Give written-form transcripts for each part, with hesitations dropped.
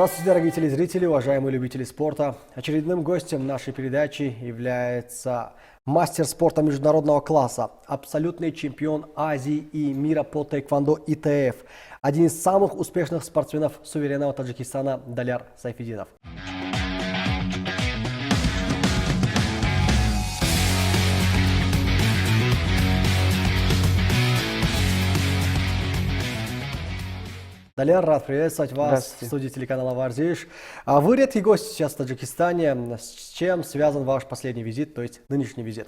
Здравствуйте, дорогие телезрители, уважаемые любители спорта. Очередным гостем нашей передачи является мастер спорта международного класса, абсолютный чемпион Азии и мира по тэквондо ИТФ, один из самых успешных спортсменов суверенного Таджикистана Даляр Сайфединов. Даляр, рад приветствовать вас в студии телеканала «Варзиш». Вы редкий гость сейчас в Таджикистане. С чем связан ваш последний визит, то есть нынешний визит?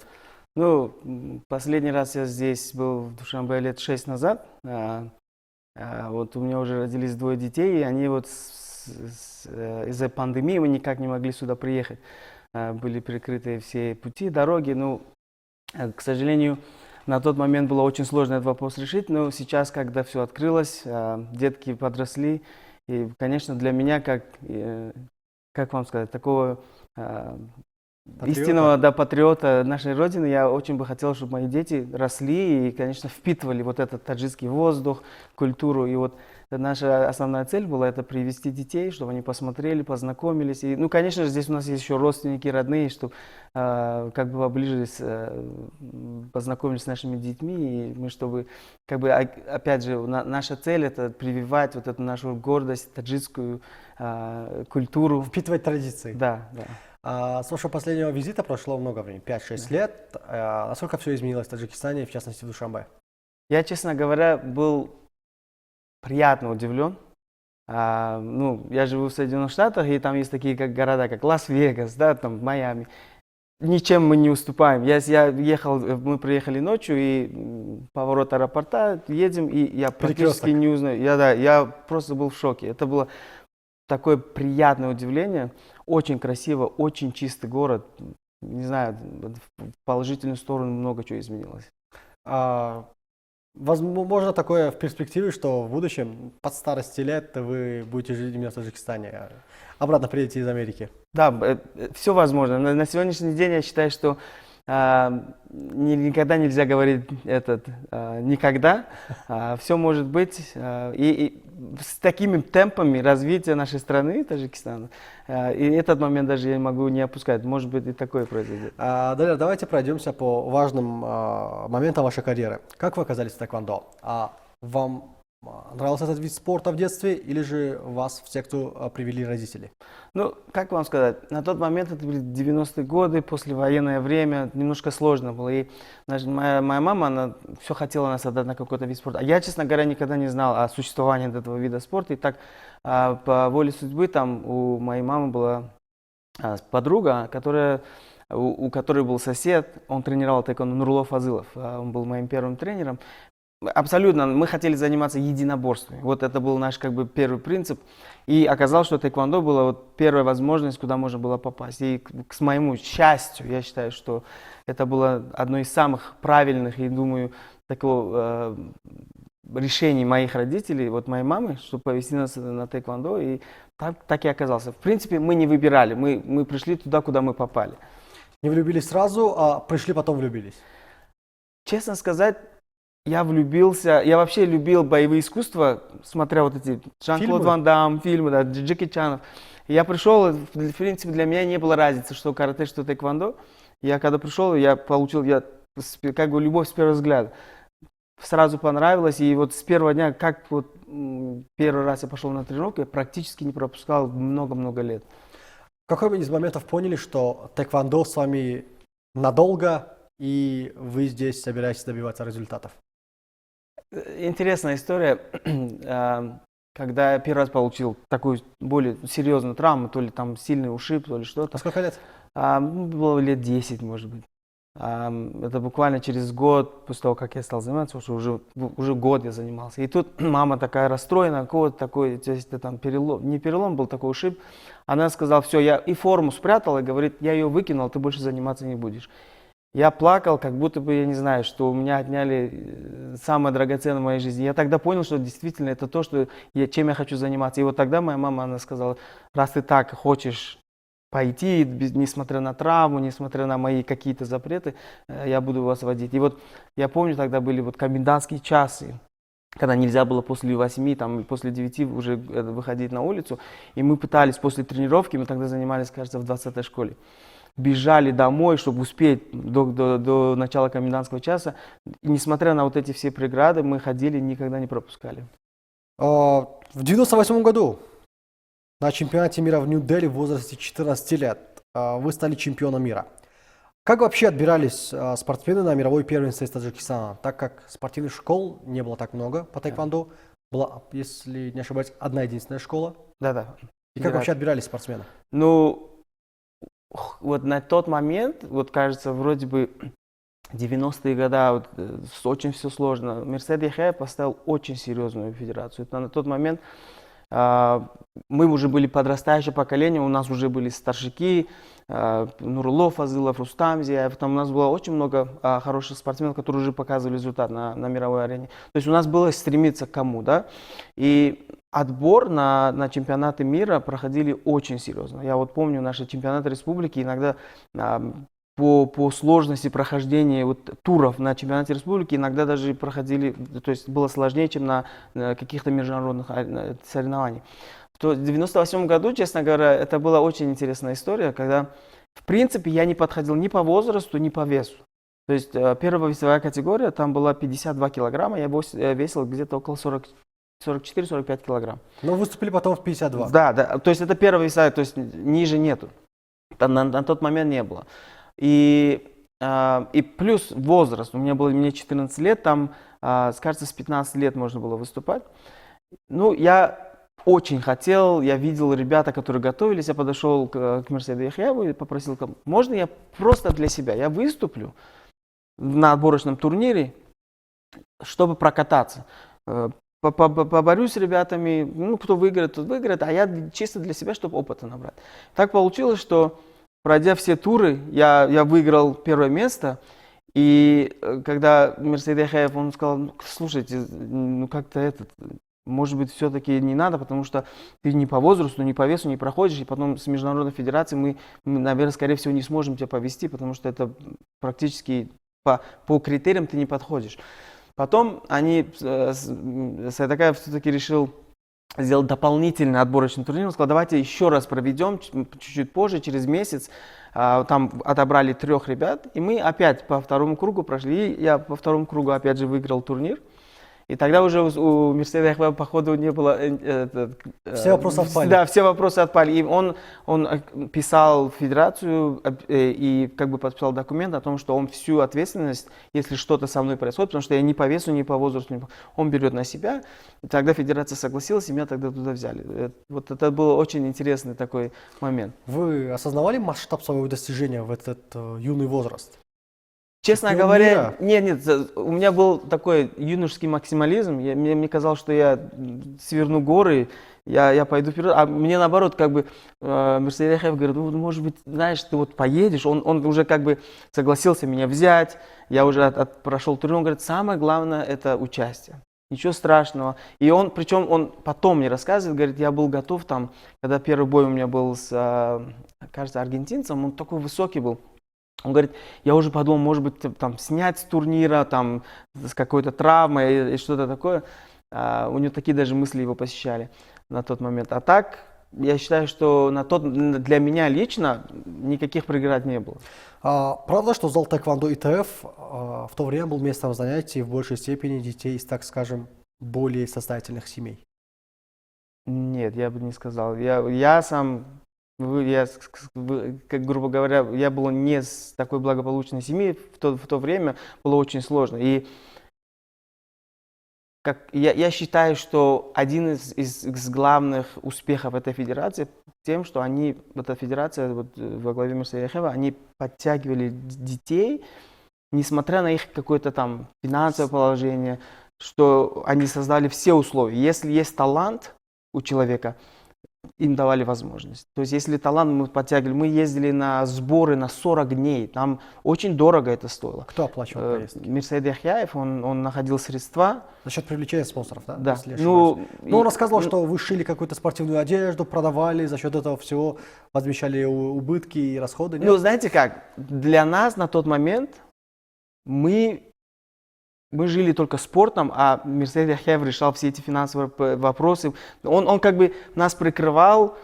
Ну, последний раз я здесь был в Душанбе лет 6 назад. Вот у меня уже родились 2 детей, и они вот из-за пандемии мы никак не могли сюда приехать. Были прикрыты все пути, дороги. Ну, к сожалению, на тот момент было очень сложно этот вопрос решить, но сейчас, когда все открылось, детки подросли, и, конечно, для меня, как вам сказать, такого истинного патриота нашей Родины, я очень бы хотел, чтобы мои дети росли и, конечно, впитывали вот этот таджикский воздух, культуру. И вот наша основная цель была это привести детей, чтобы они посмотрели, познакомились. И, ну, конечно же, здесь у нас есть еще родственники, родные, чтобы как бы поближе познакомились с нашими детьми. И мы, чтобы, как бы, опять же, наша цель это прививать вот эту нашу гордость, таджикскую культуру. Впитывать традиции. Да, да. С вашего последнего визита прошло много времени, 5-6 лет. Насколько все изменилось в Таджикистане, в частности в Душанбе? Я, честно говоря, был приятно удивлен. Ну, я живу в Соединенных Штатах, и там есть такие города, как Лас-Вегас, да, там Майами. Ничем мы не уступаем. Мы приехали ночью, и поворот аэропорта, едем, и я практически не узнаю. Я просто был в шоке. Это было такое приятное удивление. Очень красиво, очень чистый город. Не знаю, в положительную сторону много чего изменилось. Возможно такое в перспективе, что в будущем, под старости лет, вы будете жить именно в Таджикистане, обратно приедете из Америки? Да, все возможно. На сегодняшний день я считаю, что никогда нельзя говорить никогда. Все может быть. И с такими темпами развития нашей страны, Таджикистана, и этот момент даже я могу не опускать. Может быть, и такое произойдет. Далее, давайте пройдемся по важным моментам вашей карьеры. Как вы оказались в тэквондо? Вам нравился этот вид спорта в детстве, или же вас в секту привели родители? Ну, как вам сказать, на тот момент, это были 90-е годы, послевоенное время, немножко сложно было. И моя мама, она все хотела нас отдать на какой-то вид спорта. А я, честно говоря, никогда не знал о существовании этого вида спорта. И так, по воле судьбы, там у моей мамы была подруга, у которой был сосед, он тренировал тэквондо, Нурло Фазылов. Он был моим первым тренером. Абсолютно, мы хотели заниматься единоборствами. Вот это был наш как бы первый принцип. И оказалось, что тэквондо была вот первая возможность, куда можно было попасть. И к моему счастью, я считаю, что это было одно из самых правильных, и думаю, такого решений моих родителей, вот моей мамы, чтобы повести нас на тэквондо. И так и оказался. В принципе, мы не выбирали, мы пришли туда, куда мы попали. Не влюбились сразу, а пришли, потом влюбились? Честно сказать, я влюбился, я вообще любил боевые искусства, смотря вот эти Жан-Клод Ван Дам, фильмы, да, Джеки Чанов. Я пришел, в принципе, для меня не было разницы, что карате, что тэквондо. Я когда пришел, я получил как бы любовь с первого взгляда. Сразу понравилось, и вот с первого дня, как вот первый раз я пошел на тренировку, я практически не пропускал много-много лет. В какой вы из моментов поняли, что тэквондо с вами надолго, и вы здесь собираетесь добиваться результатов? Интересная история. Когда я первый раз получил такую более серьезную травму, то ли там сильный ушиб, то ли что-то. А сколько лет? Было лет 10, может быть. Это буквально через год, после того, как я стал заниматься, уже год я занимался. И тут мама такая расстроена, какой-то такой, то есть, там перелом, не перелом, был такой ушиб. Она сказала, все, я и форму спрятала, и говорит, я ее выкинул, ты больше заниматься не будешь. Я плакал, как будто бы, я не знаю, что у меня отняли самое драгоценное в моей жизни. Я тогда понял, что действительно это то, чем я хочу заниматься. И вот тогда моя мама, она сказала, раз ты так хочешь пойти, несмотря на травму, несмотря на мои какие-то запреты, я буду вас водить. И вот я помню, тогда были вот комендантские часы. когда нельзя было после 8, там, после 9 уже выходить на улицу. И мы пытались после тренировки, мы тогда занимались, кажется, в 20-й школе, бежали домой, чтобы успеть до начала комендантского часа. И несмотря на вот эти все преграды, мы ходили, никогда не пропускали. В 98 году на чемпионате мира в Нью-Дели в возрасте 14 лет вы стали чемпионом мира. Как вообще отбирались спортсмены на мировое первенство из Таджикистана? Так как спортивных школ не было так много по тэквондо, была, если не ошибаюсь, одна единственная школа. Да-да. И как вообще отбирались спортсмены? Ну, вот на тот момент, вот кажется, вроде бы 90-е годы, вот, очень все сложно. Мирсаид Яхяев поставил очень серьезную федерацию. На тот момент мы уже были подрастающее поколение, у нас уже были старшики, Нуруллов, Фазылов, Рустам Зияев. Там у нас было очень много хороших спортсменов, которые уже показывали результат на мировой арене. То есть у нас было стремиться к кому, да. И отбор на чемпионаты мира проходили очень серьезно. Я вот помню наши чемпионаты республики, иногда по сложности прохождения вот, туров на чемпионате республики иногда даже проходили, то есть было сложнее, чем на каких-то международных соревнованиях. В 1998 году, честно говоря, это была очень интересная история, когда, в принципе, я не подходил ни по возрасту, ни по весу. То есть первая весовая категория, там была 52 килограмма, я весил где-то около 44-45 килограмм. Но выступили потом в 52. Да, то есть это первая весовая, то есть ниже нету. Там на тот момент не было. И плюс возраст, мне 14 лет, там, кажется, с 15 лет можно было выступать. Ну, я очень хотел, я видел ребята, которые готовились, я подошел к Мирсаиду Яхяеву и попросил, можно я просто для себя, я выступлю на отборочном турнире, чтобы прокататься. Поборюсь с ребятами, ну, кто выиграет, тот выиграет, а я чисто для себя, чтобы опыта набрать. Так получилось, что пройдя все туры, я выиграл первое место. И когда Мирсаид Яхяев, он сказал, слушайте, ну как-то может быть, все-таки не надо, потому что ты ни по возрасту, ни по весу не проходишь, и потом с Международной Федерацией мы, наверное, скорее всего, не сможем тебя повести, потому что это практически по критериям ты не подходишь. Потом Сайтакаев все-таки решил сделать дополнительный отборочный турнир. Он сказал, давайте еще раз проведем, чуть-чуть позже, через месяц. Там отобрали 3 ребят, и мы опять по второму кругу прошли. Я по второму кругу опять же выиграл турнир. И тогда уже у Мирсаида Яхяева, походу, не было... Все вопросы отпали. Да, все вопросы отпали. И он писал в федерацию и как бы подписал документ о том, что он всю ответственность, если что-то со мной происходит, потому что я ни по весу, ни по возрасту, он берет на себя. И тогда федерация согласилась, и меня тогда туда взяли. Вот это был очень интересный такой момент. Вы осознавали масштаб своего достижения в этот юный возраст? Честно говоря, нет, у меня был такой юношеский максимализм. Мне казалось, что я сверну горы, я пойду вперед. А мне наоборот, как бы, Мирсаид Яхяев говорит, ну, может быть, знаешь, ты вот поедешь. Он уже как бы согласился меня взять. Я уже прошел турнир. Он говорит, самое главное это участие. Ничего страшного. И причем он потом мне рассказывает, говорит, я был готов там, когда первый бой у меня был с, кажется, аргентинцем, он такой высокий был. Он говорит, я уже подумал, может быть, там, снять с турнира, там, с какой-то травмой и что-то такое. У него такие даже мысли его посещали на тот момент. А так, я считаю, что для меня лично никаких преград не было. Правда, что зал тэквондо ИТФ в то время был местом занятий в большей степени детей из, так скажем, более состоятельных семей? Нет, я бы не сказал. Я сам... как грубо говоря, я был не с такой благополучной семьи, в то время было очень сложно. И я считаю, что один из главных успехов этой федерации тем, что эта федерация вот, во главе Мирсаида Яхяева, они подтягивали детей, несмотря на их какое-то там финансовое положение, что они создали все условия. Если есть талант у человека, им давали возможность. То есть, если талант мы подтягивали, мы ездили на сборы на 40 дней, там очень дорого это стоило. Кто оплачивал поездки? Мирсаид Яхяев, он находил средства. За счет привлечения спонсоров, да? Да. Он рассказывал, что вы шили какую-то спортивную одежду, продавали, за счет этого всего возмещали убытки и расходы, нет? Ну, знаете как, для нас на тот момент мы мы жили только спортом, а Мирсаид Яхьяев решал все эти финансовые вопросы. Он как бы нас прикрывал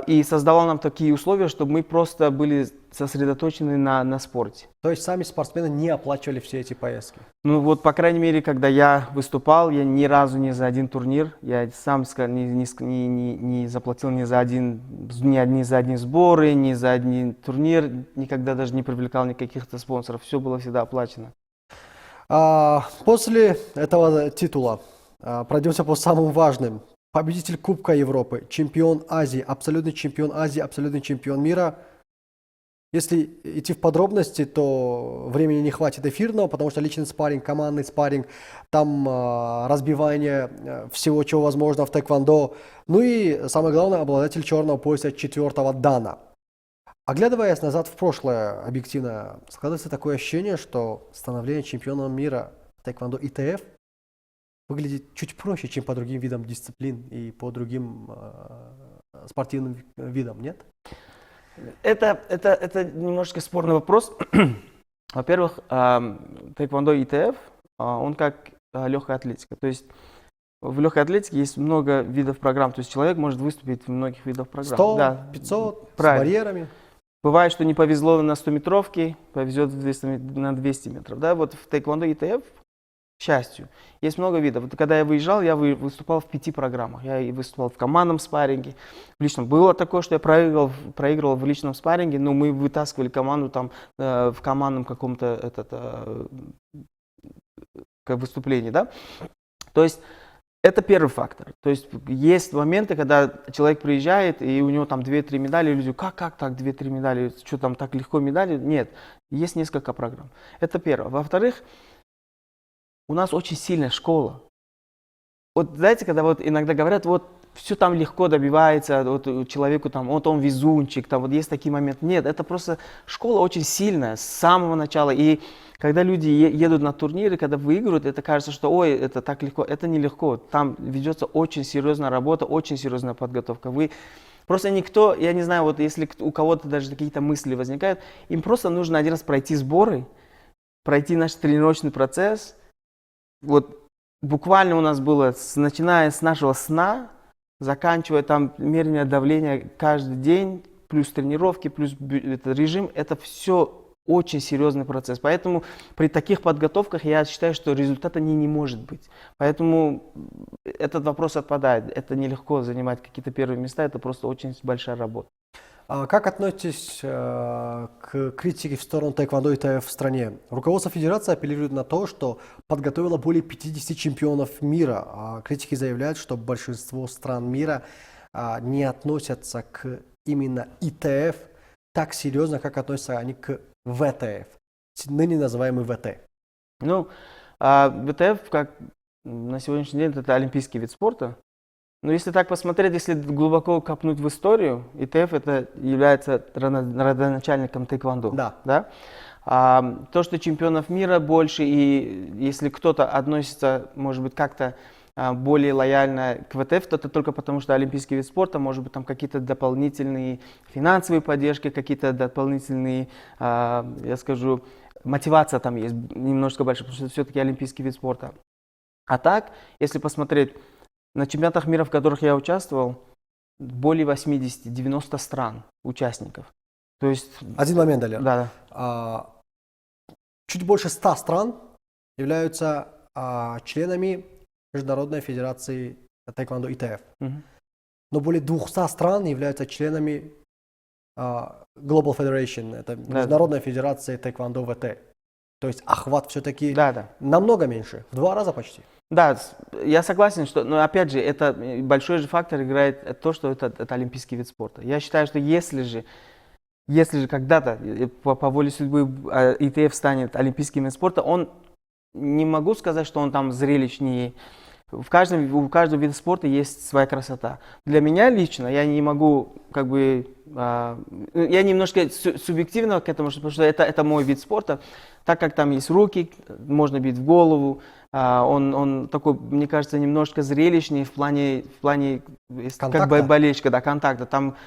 и создавал нам такие условия, чтобы мы просто были сосредоточены на спорте. То есть сами спортсмены не оплачивали все эти поездки? Ну вот, по крайней мере, когда я выступал, я ни разу ни за один турнир, я сам не заплатил ни за один сборы, ни за один турнир, никогда даже не привлекал никаких-то спонсоров, все было всегда оплачено. После этого титула пройдемся по самым важным. Победитель Кубка Европы, чемпион Азии, абсолютный чемпион мира. Если идти в подробности, то времени не хватит эфирного, потому что личный спарринг, командный спарринг, там разбивание всего, чего возможно в тэквондо. Ну и самое главное, обладатель черного пояса 4-го дана. Оглядываясь назад в прошлое, объективно, складывается такое ощущение, что становление чемпионом мира в тэквондо ИТФ выглядит чуть проще, чем по другим видам дисциплин и по другим спортивным видам, нет? Это немножко спорный вопрос. Во-первых, тэквондо ИТФ, он как легкая атлетика. То есть в легкой атлетике есть много видов программ. То есть человек может выступить в многих видах программ. 100, да, 500, правильно. с барьерами. Бывает, что не повезло на 100-метровке, повезет на 200 метров. Да? Вот в тэквондо ИТФ, к счастью, есть много видов. Вот когда я выезжал, я выступал в 5 программах. Я и выступал в командном спарринге. В личном было такое, что я проигрывал в личном спарринге, но мы вытаскивали команду там в командном каком-то выступлении. Да? То есть это первый фактор. То есть есть моменты, когда человек приезжает, и у него там 2-3 медали, и люди говорят, как так 2-3 медали, что там так легко медали? Нет, есть несколько программ. Это первое. Во-вторых, у нас очень сильная школа. Вот знаете, когда вот иногда говорят, вот все там легко добивается, вот человеку там, вот он везунчик, там вот есть такие моменты. Нет, это просто школа очень сильная с самого начала. И когда люди едут на турниры, когда выигрывают, это кажется, что ой, это так легко. Это нелегко. Там ведется очень серьезная работа, очень серьезная подготовка. Просто никто, я не знаю, вот если у кого-то даже какие-то мысли возникают, им просто нужно один раз пройти сборы, пройти наш тренировочный процесс. Вот буквально у нас было, начиная с нашего сна, заканчивая там мерение давления каждый день, плюс тренировки, плюс режим, это все очень серьезный процесс. Поэтому при таких подготовках я считаю, что результата не может быть. Поэтому этот вопрос отпадает. Это нелегко занимать какие-то первые места, это просто очень большая работа. Как относитесь к критике в сторону тэквондо ИТФ в стране? Руководство федерации апеллирует на то, что подготовило более 50 чемпионов мира. А критики заявляют, что большинство стран мира не относятся к именно ИТФ так серьезно, как относятся они к ВТФ, ныне называемый ВТ. Ну, ВТФ, как на сегодняшний день, это олимпийский вид спорта. Но если так посмотреть, если глубоко копнуть в историю, ИТФ это является родоначальником тэквондо. Да. То, что чемпионов мира больше, и если кто-то относится, может быть, как-то более лояльно к ВТФ, то это только потому, что олимпийский вид спорта, может быть, там какие-то дополнительные финансовые поддержки, какие-то дополнительные, я скажу, мотивация там есть немножко больше, потому что это все-таки олимпийский вид спорта. А так, если посмотреть, на чемпионатах мира, в которых я участвовал, более 80-90 стран участников. То есть... Один момент, Далер. Да. Чуть больше 100 стран являются членами Международной Федерации Тэквондо ИТФ. Но более 200 стран являются членами Global Federation, это Международная Федерация Тэквондо ВТ. То есть охват все-таки намного меньше, в 2 раза почти. Да, я согласен, что, но опять же, это большой же фактор играет то, что это олимпийский вид спорта. Я считаю, что если же когда-то по воле судьбы ИТФ станет олимпийским видом спорта, он, не могу сказать, что он там зрелищнее у каждого вида спорта есть своя красота. Для меня лично, я не могу, я немножко субъективно к этому, потому что это мой вид спорта, так как там есть руки, можно бить в голову, он такой, мне кажется, немножко зрелищнее в плане как бы болельщика, да, контакта. Там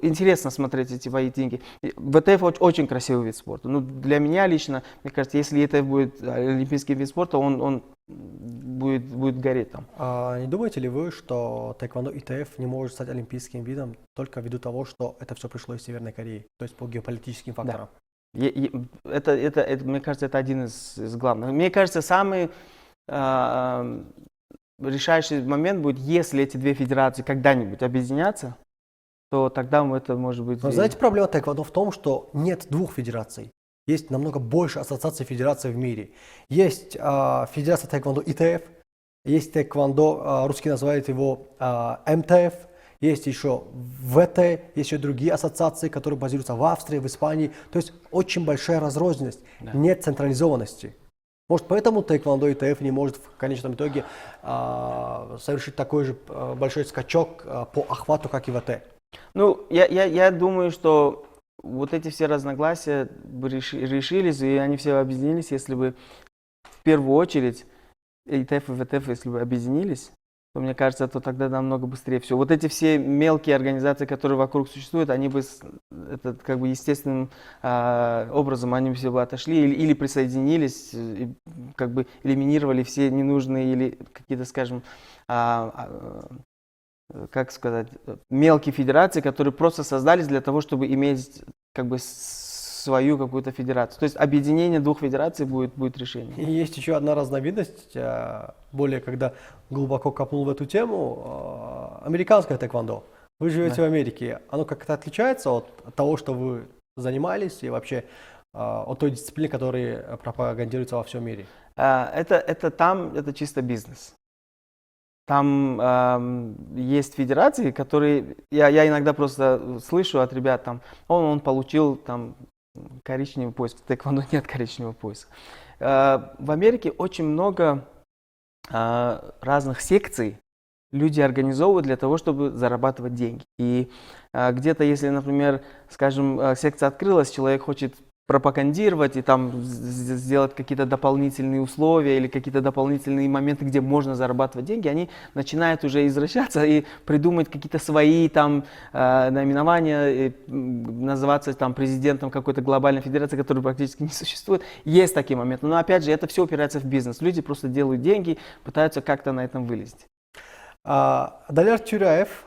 интересно смотреть эти поединки. ВТФ очень красивый вид спорта. Ну, для меня лично, мне кажется, если это будет олимпийский вид спорта, он будет гореть там. А не думаете ли вы, что тэквондо ИТФ не может стать олимпийским видом только ввиду того, что это все пришло из Северной Кореи, то есть по геополитическим факторам? Да. Это, мне кажется, это один из главных. Мне кажется, самый решающий момент будет, если эти две федерации когда-нибудь объединятся, то тогда это может быть... Но знаете, проблема тэквондо в том, что нет двух федераций. Есть намного больше ассоциаций федераций в мире. Есть федерация тэквондо ИТФ, есть тэквондо, русские называют его МТФ, есть еще ВТ, есть еще другие ассоциации, которые базируются в Австрии, в Испании. То есть очень большая разрозненность, да. Нет централизованности. Может, поэтому тэквондо ИТФ не может в конечном итоге совершить такой же большой скачок по охвату, как и ВТ? Ну, я думаю, что вот эти все разногласия бы решились, и они все объединились, если бы в первую очередь ИТФ и ВТФ, если бы объединились, то, мне кажется, то тогда намного быстрее все. Вот эти все мелкие организации, которые вокруг существуют, они бы как бы естественным образом они все бы отошли или присоединились, и как бы элиминировали все ненужные или какие-то, скажем, как сказать, мелкие федерации, которые просто создались для того, чтобы иметь как бы свою какую-то федерацию. То есть объединение двух федераций будет решением. И есть еще одна разновидность, более когда глубоко копнул в эту тему, американское тэквондо. Вы живете в Америке, оно как-то отличается от того, что вы занимались, и вообще от той дисциплины, которая пропагандируется во всем мире? Это чисто бизнес. Там есть федерации, которые я иногда просто слышу от ребят, там, он получил там коричневый пояс, в тэквондо нет коричневого пояса. В Америке очень много разных секций люди организовывают для того, чтобы зарабатывать деньги. И где-то, если, например, скажем, секция открылась, человек хочет пропагандировать и там сделать какие-то дополнительные условия или какие-то дополнительные моменты, где можно зарабатывать деньги, они начинают уже извращаться и придумать какие-то свои там наименования, называться там президентом какой-то глобальной федерации, которая практически не существует. Есть такие моменты, но опять же это все упирается в бизнес. Люди просто делают деньги, пытаются как-то на этом вылезть. Далер Тюряев,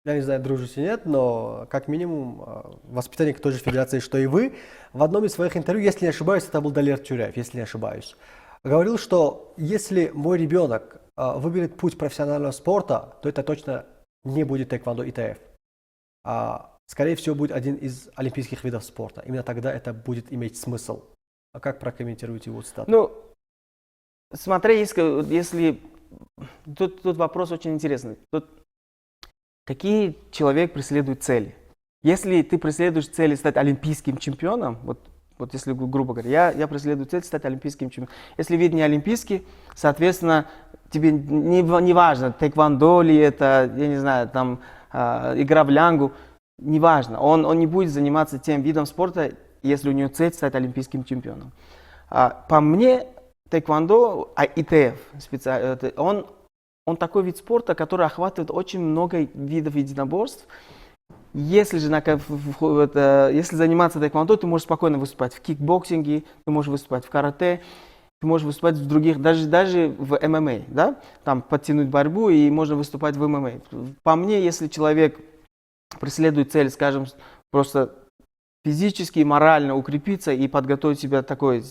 я не знаю, дружите нет, но как минимум воспитанник той же федерации, что и вы, в одном из своих интервью, если не ошибаюсь, это был Далер Тюряев, если не ошибаюсь, говорил, что если мой ребенок выберет путь профессионального спорта, то это точно не будет тэквондо ИТФ. Скорее всего, будет один из олимпийских видов спорта. Именно тогда это будет иметь смысл. А как прокомментируете его цитату? Ну, смотри, если... Тут вопрос очень интересный. Какие человек преследует цели? Если ты преследуешь цели стать олимпийским чемпионом, вот если грубо говоря, я преследую цель стать олимпийским чемпионом. Если вид не олимпийский, соответственно, тебе не важно, тэквондо ли это, я не знаю, там игра в лянгу, не важно. Он не будет заниматься тем видом спорта, если у него цель стать олимпийским чемпионом. По мне, тэквондо, ИТФ, он такой вид спорта, который охватывает очень много видов единоборств. Если заниматься тэквондо, ты можешь спокойно выступать в кикбоксинге, ты можешь выступать в карате, ты можешь выступать в других, даже в ММА, да? Там подтянуть борьбу и можно выступать в ММА. По мне, если человек преследует цель, скажем, просто физически и морально укрепиться и подготовить себя такой...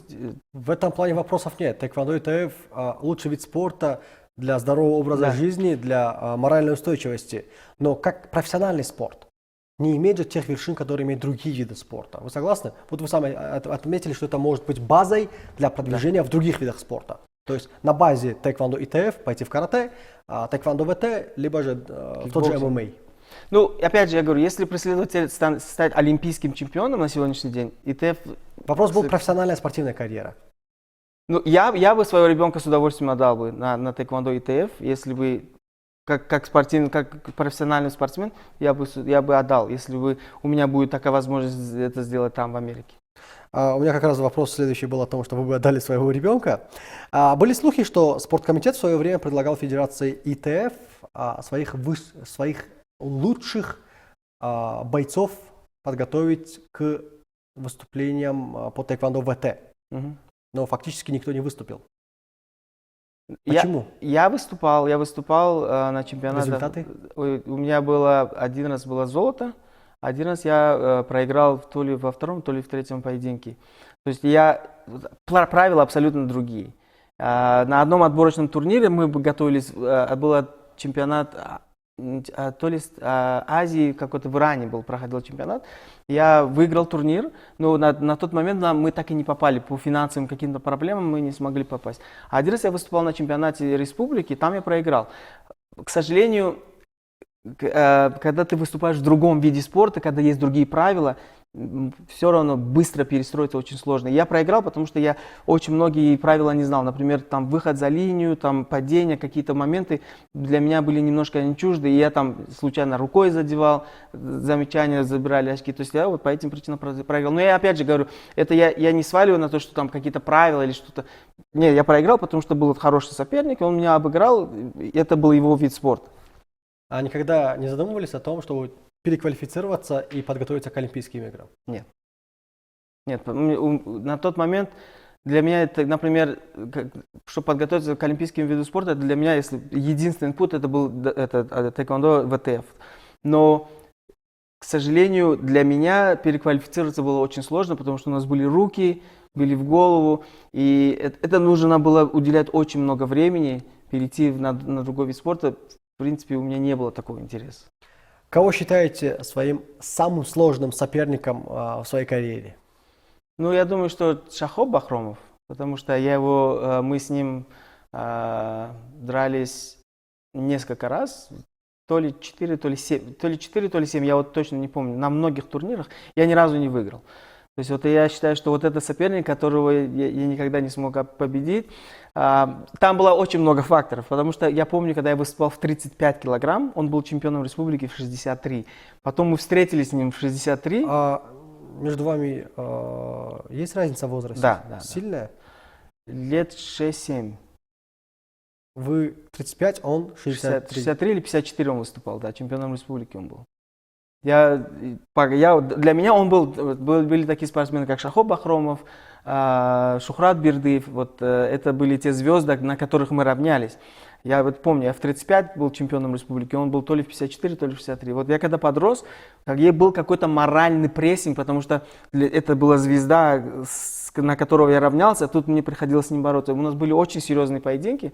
В этом плане вопросов нет. Тэквондо ИТФ лучший вид спорта для здорового образа жизни, для моральной устойчивости. Но как профессиональный спорт не имеет же тех вершин, которые имеют другие виды спорта. Вы согласны? Вот вы сами отметили, что это может быть базой для продвижения в других видах спорта. То есть на базе тэквондо ИТФ пойти в карате, тэквондо ВТ, либо же в тот же ММА. Ну, опять же, я говорю, если преследовать цель стать олимпийским чемпионом на сегодняшний день, ИТФ... Вопрос был профессиональная спортивная карьера. Ну, я бы своего ребенка с удовольствием отдал бы на тэквондо ИТФ, если бы как спортивный, как профессиональный спортсмен, я бы отдал, если бы у меня будет такая возможность это сделать там, в Америке. У меня как раз вопрос следующий был о том, что вы бы отдали своего ребенка. Были слухи, что спорткомитет в свое время предлагал Федерации ИТФ своих лучших бойцов подготовить к выступлениям по тэквондо ВТ. Мгм. Но фактически никто не выступил. Я- Почему? Я выступал на чемпионатах. Результаты? У меня было один раз было золото, один раз я проиграл то ли во втором, то ли в третьем поединке. То есть правила абсолютно другие. На одном отборочном турнире мы бы готовились, был чемпионат то ли Азии, какой-то в Иране проходил чемпионат. Я выиграл турнир, но на тот момент мы так и не попали. По финансовым каким-то проблемам мы не смогли попасть. А один раз я выступал на чемпионате республики, там я проиграл. К сожалению, когда ты выступаешь в другом виде спорта, когда есть другие правила, все равно быстро перестроиться очень сложно. Я проиграл, потому что я очень многие правила не знал. Например, там выход за линию, там падение, какие-то моменты для меня были немножко не чужды. И я там случайно рукой задевал, замечания забирали очки. То есть я вот по этим причинам проиграл. Но я опять же говорю, это я не сваливаю на то, что там какие-то правила или что-то. Нет, я проиграл, потому что был хороший соперник, он меня обыграл, и это был его вид спорта. А никогда не задумывались о том, чтобы переквалифицироваться и подготовиться к Олимпийским играм? Нет. Нет, на тот момент для меня это, например, чтобы подготовиться к олимпийским видам спорта, для меня единственный путь это был тэквондо ВТФ. Но, к сожалению, для меня переквалифицироваться было очень сложно, потому что у нас были руки, были в голову, и это нужно было уделять очень много времени, перейти на другой вид спорта. В принципе, у меня не было такого интереса. Кого считаете своим самым сложным соперником в своей карьере? Ну, я думаю, что Шахоб Бахромов, потому что мы с ним дрались несколько раз, то ли 4, то ли 7, я вот точно не помню, на многих турнирах я ни разу не выиграл. То есть вот я считаю, что вот это соперник, которого я никогда не смог победить. Там было очень много факторов, потому что я помню, когда я выступал в 35 килограмм, он был чемпионом республики в 63. Потом мы встретились с ним в 63. Между вами есть разница в возрасте? Да. Сильная? Лет 6-7. Вы 35, он 63. 63 или 54 он выступал, да, чемпионом республики он был. Для меня были такие спортсмены, как Шахоб Бахромов, Шухрат Бердыев, вот это были те звезды, на которых мы равнялись. Я вот помню, я в 35 был чемпионом республики, он был то ли в 54, то ли в 63. Вот я когда подрос, был какой-то моральный прессинг, потому что это была звезда, на которого я равнялся, а тут мне приходилось с ним бороться. У нас были очень серьезные поединки,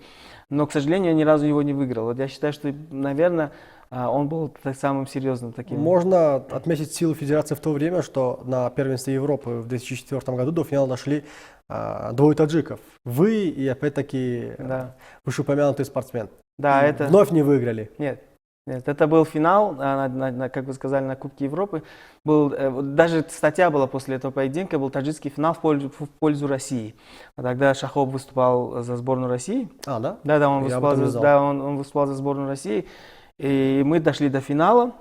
но, к сожалению, я ни разу его не выиграл. Вот я считаю, что, наверное, он был самым серьезным таким. Можно отметить силу федерации в то время, что на первенстве Европы в 2004 году до финала дошли двое таджиков. Вы и опять-таки вышеупомянутый спортсмен. Да, это... Вновь не выиграли. Нет, это был финал, как вы сказали, на Кубке Европы. Даже статья была после этого поединка, был таджикский финал в пользу России. А тогда Шахоб выступал за сборную России. Да? Да, он выступал за сборную России. И мы дошли до финала.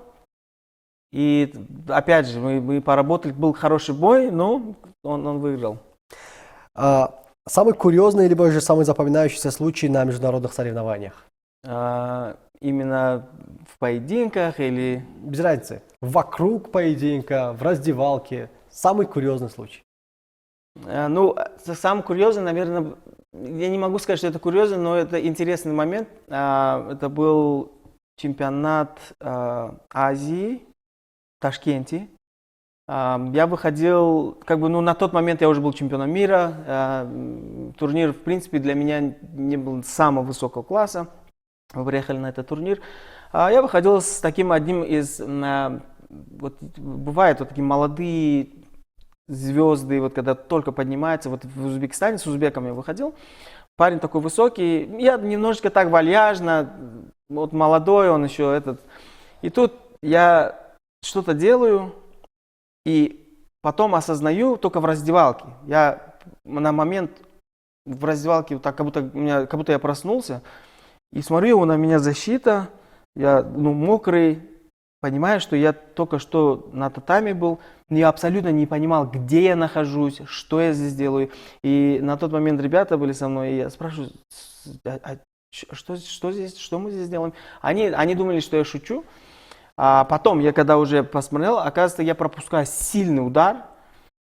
И опять же, мы поработали, был хороший бой, но он выиграл. Самый курьезный, либо же самый запоминающийся случай на международных соревнованиях? Именно в поединках или... Без разницы. Вокруг поединка, в раздевалке. Самый курьезный случай. Самый курьезный, наверное, я не могу сказать, что это курьезный, но это интересный момент. Это был чемпионат Азии в Ташкенте. Я выходил, на тот момент я уже был чемпионом мира. Турнир, в принципе, для меня не был самого высокого класса. Мы приехали на этот турнир. Я выходил с таким одним из... Бывают вот такие молодые звезды, вот когда только поднимаются. Вот в Узбекистане с узбеком я выходил. Парень такой высокий. Я немножечко так вальяжно. Вот молодой он еще этот. И тут я что-то делаю. И потом осознаю только в раздевалке. Я на момент в раздевалке, вот так, как будто я проснулся, и смотрю, его на меня защита, я мокрый, понимаю, что я только что на татами был, но я абсолютно не понимал, где я нахожусь, что я здесь делаю. И на тот момент ребята были со мной, и я спрашиваю, что здесь, что мы здесь делаем? Они думали, что я шучу. А потом, я когда уже посмотрел, оказывается, я пропускаю сильный удар,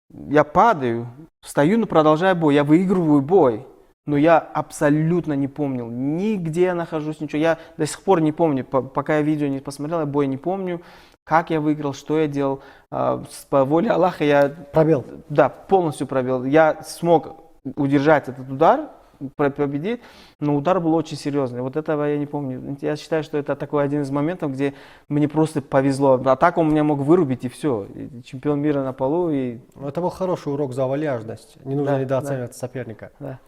я падаю, встаю, но продолжаю бой, я выигрываю бой. Но я абсолютно не помнил, ни где я нахожусь, ничего. Я до сих пор не помню, пока я видео не посмотрел, я бой не помню, как я выиграл, что я делал. По воле Аллаха я... Пробел. Да, полностью пробил. Я смог удержать этот удар, победить, но удар был очень серьезный. Вот этого я не помню. Я считаю, что это такой один из моментов, где мне просто повезло. А так он меня мог вырубить, и все. И чемпион мира на полу. И... Это был хороший урок за вальяжность. Не нужно Да, недооценивать соперника. Да.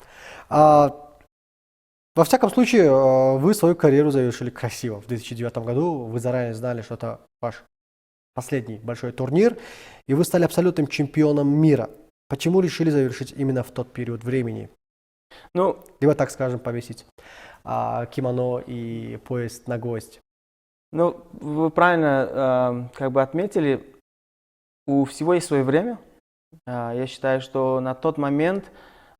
Во всяком случае, вы свою карьеру завершили красиво. В 2009 году вы заранее знали, что это ваш последний большой турнир, и вы стали абсолютным чемпионом мира. Почему решили завершить именно в тот период времени? Ну, Либо, так скажем, повесить кимоно и пояс на гвоздь. Ну, вы правильно отметили, у всего есть свое время. Я считаю, что на тот момент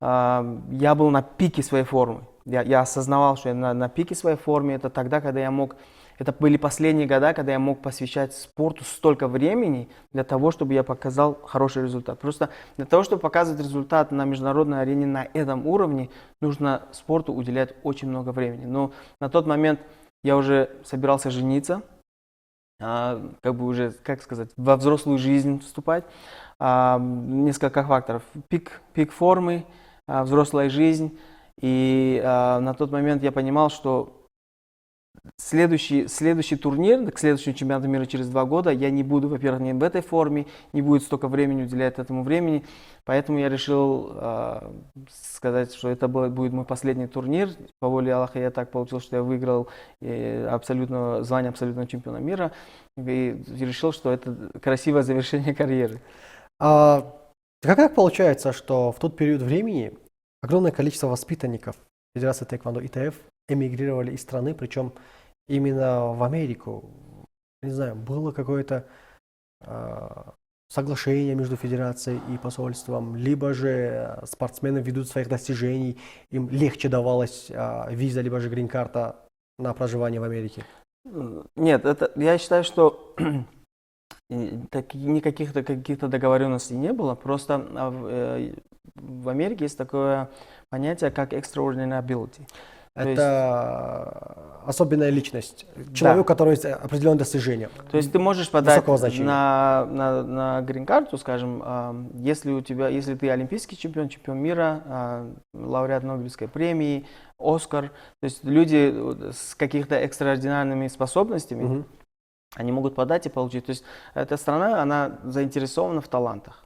я был на пике своей формы. Я осознавал, что я на пике своей формы. Это тогда, когда я мог... Это были последние года, когда я мог посвящать спорту столько времени для того, чтобы я показал хороший результат. Просто для того, чтобы показывать результат на международной арене на этом уровне, нужно спорту уделять очень много времени. Но на тот момент я уже собирался жениться, уже, во взрослую жизнь вступать. Несколько факторов. Пик формы, взрослая жизнь. И на тот момент я понимал, что следующий турнир, к следующему чемпионату мира через 2 года, я не буду, во-первых, не в этой форме, не будет столько времени уделять этому времени. Поэтому я решил сказать, что это будет мой последний турнир. По воле Аллаха я так получилось, что я выиграл звание абсолютного чемпиона мира. И решил, что это красивое завершение карьеры. Как так получается, что в тот период времени огромное количество воспитанников Федерации Таэквондо ИТФ эмигрировали из страны, причем именно в Америку? Не знаю, было какое-то соглашение между федерацией и посольством, либо же спортсмены ввиду своих достижений, им легче давалась виза, либо же грин-карта на проживание в Америке? Нет, я считаю, что никаких каких-то договоренностей не было. Просто в Америке есть такое понятие, как extraordinary ability. Это особенная личность, человек, у которого есть определенные достижения. То есть ты можешь подать на грин-карту, скажем, если ты олимпийский чемпион, чемпион мира, лауреат Нобелевской премии, Оскар, то есть люди с каких-то экстраординарными способностями, они могут подать и получить. То есть эта страна, она заинтересована в талантах.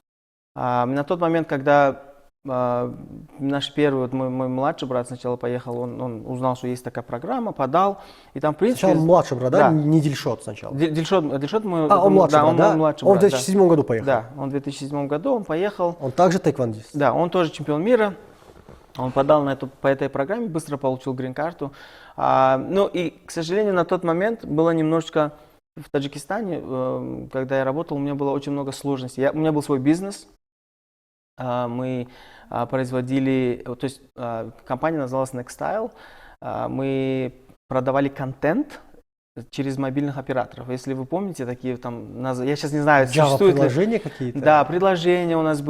На тот момент, когда наш первый, мой младший брат сначала поехал, он узнал, что есть такая программа, подал, и там, в принципе... Сначала младший брат, да? Не Дильшот сначала? Дильшот мой... он младший брат, да? Младший Он брат, в 2007 году поехал? Да, он в 2007 году, он поехал. Он также таэквондист? Да, он тоже чемпион мира. Он подал по этой программе, быстро получил грин-карту. И, к сожалению, на тот момент было немножечко... В Таджикистане, когда я работал, у меня было очень много сложностей. У меня был свой бизнес. Мы производили, то есть компания называлась Nextile. Мы продавали контент через мобильных операторов. Если вы помните, такие там, я сейчас не знаю, существуют ли... предложения какие-то? Да, предложения у нас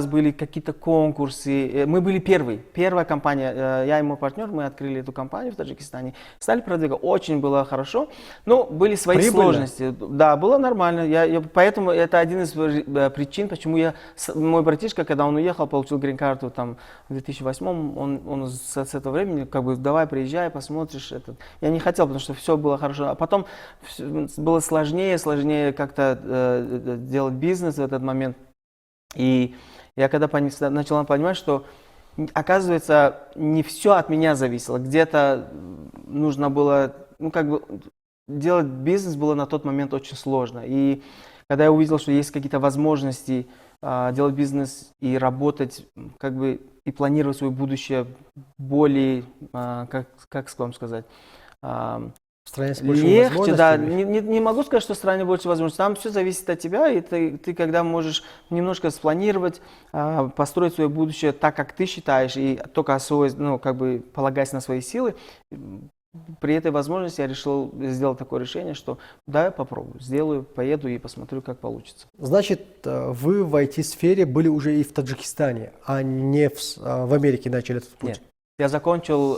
были какие-то конкурсы. Мы были первая компания, я и мой партнер, мы открыли эту компанию в Таджикистане, стали продвигать, очень было хорошо, но были свои сложности. Да, было нормально, поэтому это один из причин, почему мой братишка, когда он уехал, получил грин-карту там в 2008, он с этого времени, давай, приезжай, посмотришь. Я не хотел, потому что все было хорошо. Потом было сложнее как-то делать бизнес в этот момент. И я когда начал понимать, что, оказывается, не все от меня зависело. Где-то нужно было, делать бизнес было на тот момент очень сложно. И когда я увидел, что есть какие-то возможности делать бизнес и работать и планировать свое будущее более, как вам сказать, В стране с большими легче, да. возможностями. Не могу сказать, что в стране больше возможностей. Там все зависит от тебя, и ты когда можешь немножко спланировать, построить свое будущее так, как ты считаешь, и только ну, как бы полагаясь на свои силы, при этой возможности я решил сделать такое решение, что да, я попробую, сделаю, поеду и посмотрю, как получится. Значит, вы в IT-сфере были уже и в Таджикистане, а не в Америке начали этот путь? Нет. Я закончил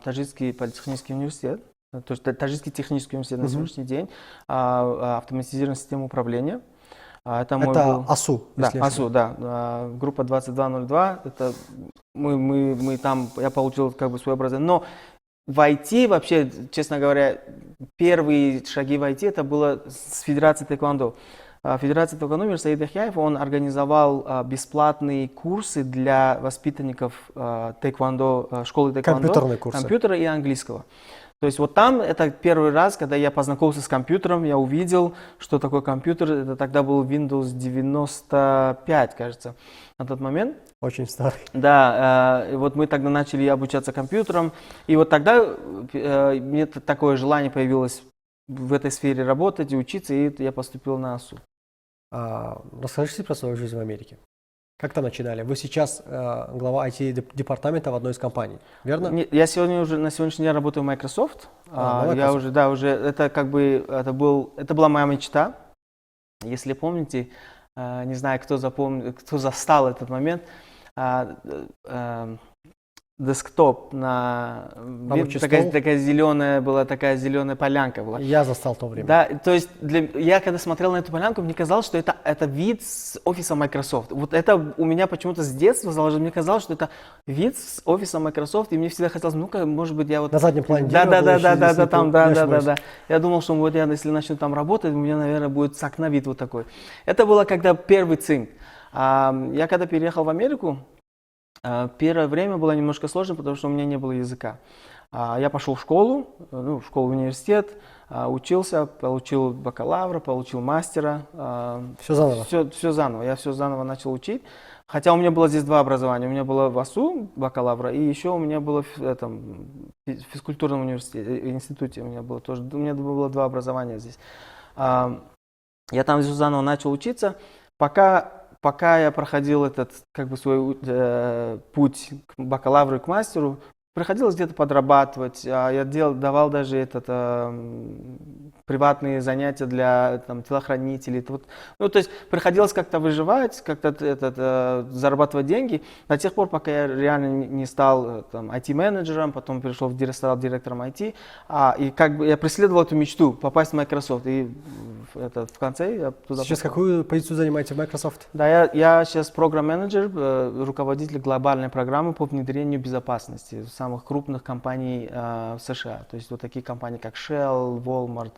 Таджикский политехнический университет, то есть Таджикский технический университет на сегодняшний день, автоматизированная система управления. Это мой Это был... АСУ, Да, если я АСУ, да. Группа 2202, это мы там, я получил как бы свое образование. Но в IT вообще, честно говоря, первые шаги в IT это было с Федерацией Тэквондо. Федерация Тэквондо, мир Саид Ахяев, он организовал бесплатные курсы для воспитанников Тэквондо, школы Тэквондо. Компьютерные курсы. Компьютера и английского. То есть вот там это первый раз, когда я познакомился с компьютером, я увидел, что такое компьютер. Это тогда был Windows 95, кажется, на тот момент. Очень старый. Да, и вот мы тогда начали обучаться компьютерам. И вот тогда мне такое желание появилось в этой сфере работать и учиться, и я поступил на АСУ. Расскажите про свою жизнь в Америке. Как там начинали? Вы сейчас глава IT-департамента в одной из компаний, верно? Нет, я сегодня уже на сегодняшний день работаю в Microsoft. Я уже, да, уже это как бы это была моя мечта. Если помните, не знаю, кто запомнил, кто застал этот момент, десктоп на такая зеленая была, такая зеленая полянка была. Я застал то время. Да, то есть я когда смотрел на эту полянку, мне казалось, что это вид с офиса Microsoft. Вот это у меня почему-то с детства заложилось. Мне казалось, что это вид с офиса Microsoft, и мне всегда хотелось, ну-ка, может быть, я вот... На заднем плане Да. Да. Я думал, что вот я, если начну там работать, у меня, наверное, будет с окна вид вот такой. Это было когда первый цинк. Я когда переехал в Америку, первое время было немножко сложно, потому что у меня не было языка. Я пошел в школу, в университет, учился, получил бакалавра, получил мастера. Все заново? Все заново. Я все заново начал учить. Хотя у меня было здесь два образования. У меня было в АСУ бакалавра, и еще у меня было в физкультурном институте. У меня было два образования здесь. Я там все заново начал учиться, пока я проходил этот, как бы, свой путь к бакалавру и к мастеру, приходилось где-то подрабатывать. Я давал даже приватные занятия для телохранителей. Ну, то есть приходилось как-то выживать, как-то зарабатывать деньги до тех пор, пока я реально не стал IT-менеджером, потом перешел стал директором IT. И как бы я преследовал эту мечту попасть в Microsoft. И в конце я туда Сейчас попал. какую позицию занимаете в Microsoft? Да, я сейчас программ-менеджер, руководитель глобальной программы по внедрению безопасности в самых крупных компаний в США. То есть вот такие компании, как Shell, Walmart.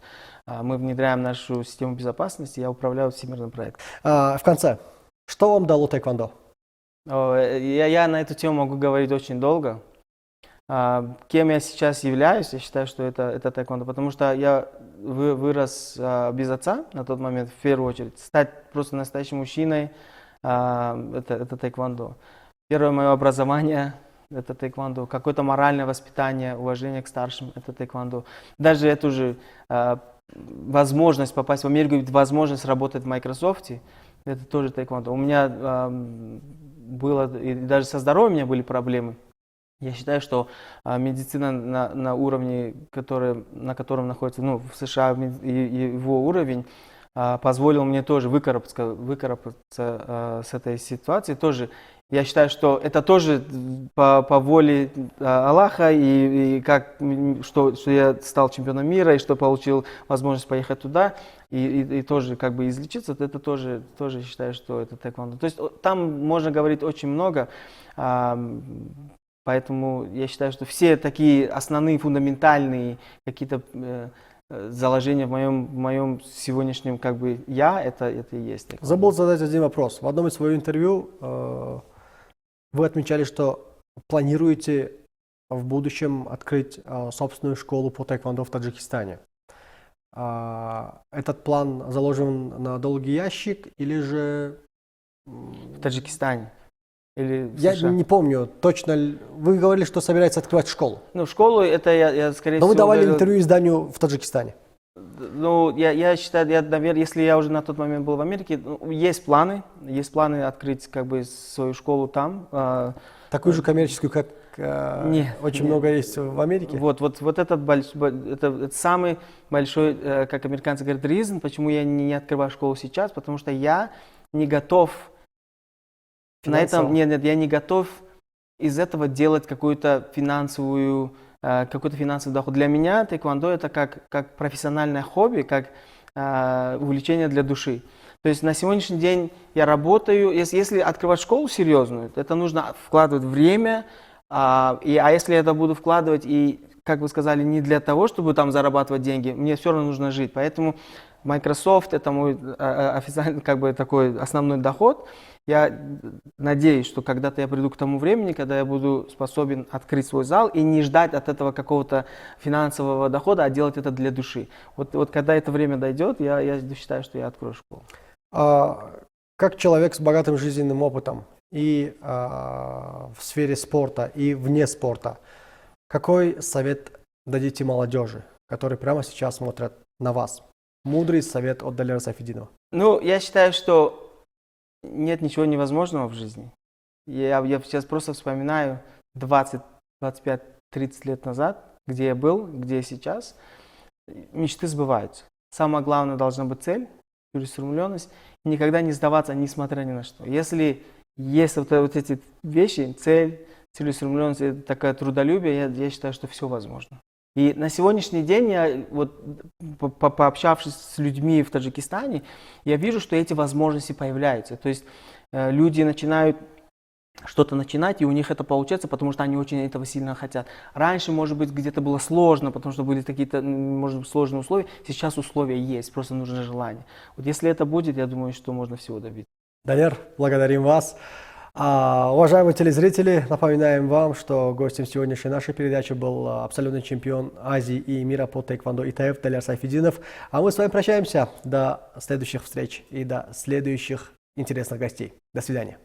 Мы внедряем нашу систему безопасности, я управляю всемирным проектом. В конце, что вам дало тэквондо? Я на эту тему могу говорить очень долго. Кем я сейчас являюсь, я считаю, что это тэквондо, потому что я вырос без отца на тот момент, в первую очередь. Стать просто настоящим мужчиной, это тэквондо. Первое мое образование – это тэквондо. Какое-то моральное воспитание, уважение к старшим – это тэквондо. Даже эту же возможность попасть в Америку, возможность работать в Microsoft – это тоже тэквондо. У меня было, и даже со здоровьем у меня были проблемы. Я считаю, что медицина на уровне, на котором находится в США, и его уровень, позволил мне тоже выкарабкаться с этой ситуации. Тоже, я считаю, что это тоже по воле Аллаха, что я стал чемпионом мира, и что получил возможность поехать туда, и тоже как бы излечиться, это тоже считаю, что это тэквондо. То есть там можно говорить очень много. Поэтому я считаю, что все такие основные, фундаментальные какие-то заложения в моем сегодняшнем как бы это и есть. Забыл задать один вопрос. В одном из своих интервью вы отмечали, что планируете в будущем открыть собственную школу по тэквондо в Таджикистане. Этот план заложен на долгий ящик или же... В Таджикистане. Или в Я США? не помню точно. Вы говорили, что собираетесь открывать школу. Ну, в школу это я скорее Но вы всего... давали говорил- интервью изданию в Таджикистане. Ну, я считаю, наверное, если я уже на тот момент был в Америке, ну, есть планы открыть как бы свою школу там. Такую же коммерческую, как Нет, очень нет. много есть в Америке. Вот этот это самый большой, как американцы говорят, reason, почему я не открываю школу сейчас, потому что я не готов на этом, Финансово. нет, я не готов из этого делать какой-то финансовый доход. Для меня тэквондо это как профессиональное хобби, как увлечение для души. То есть на сегодняшний день я работаю, если открывать школу серьезную, это нужно вкладывать время, а если я это буду вкладывать и, как вы сказали, не для того, чтобы там зарабатывать деньги, мне все равно нужно жить. Поэтому Microsoft это мой официальный, как бы такой основной доход. Я надеюсь, что когда-то я приду к тому времени, когда я буду способен открыть свой зал и не ждать от этого какого-то финансового дохода, а делать это для души. Вот когда это время дойдет, я считаю, что я открою школу. Как человек с богатым жизненным опытом и в сфере спорта, и вне спорта, какой совет дадите молодежи, которые прямо сейчас смотрят на вас? Мудрый совет от Далера Сайфетдинова. Ну, я считаю, что нет ничего невозможного в жизни. Я сейчас просто вспоминаю 20, 25, 30 лет назад, где я был, где я сейчас. Мечты сбываются. Самое главное должна быть цель, целеустремленность, и никогда не сдаваться, несмотря ни на что. Если есть вот эти вещи, цель, целеустремленность, это такое трудолюбие, я считаю, что все возможно. И на сегодняшний день, я вот пообщавшись с людьми в Таджикистане, я вижу, что эти возможности появляются. То есть люди начинают что-то начинать, и у них это получается, потому что они очень этого сильно хотят. Раньше, может быть, где-то было сложно, потому что были какие-то, может быть, сложные условия. Сейчас условия есть, просто нужно желание. Вот если это будет, я думаю, что можно всего добиться. Далер, благодарим вас. Уважаемые телезрители, напоминаем вам, что гостем сегодняшней нашей передачи был абсолютный чемпион Азии и мира по тэквондо ИТФ Далер Сайфетдинов. А мы с вами прощаемся до следующих встреч и до следующих интересных гостей. До свидания.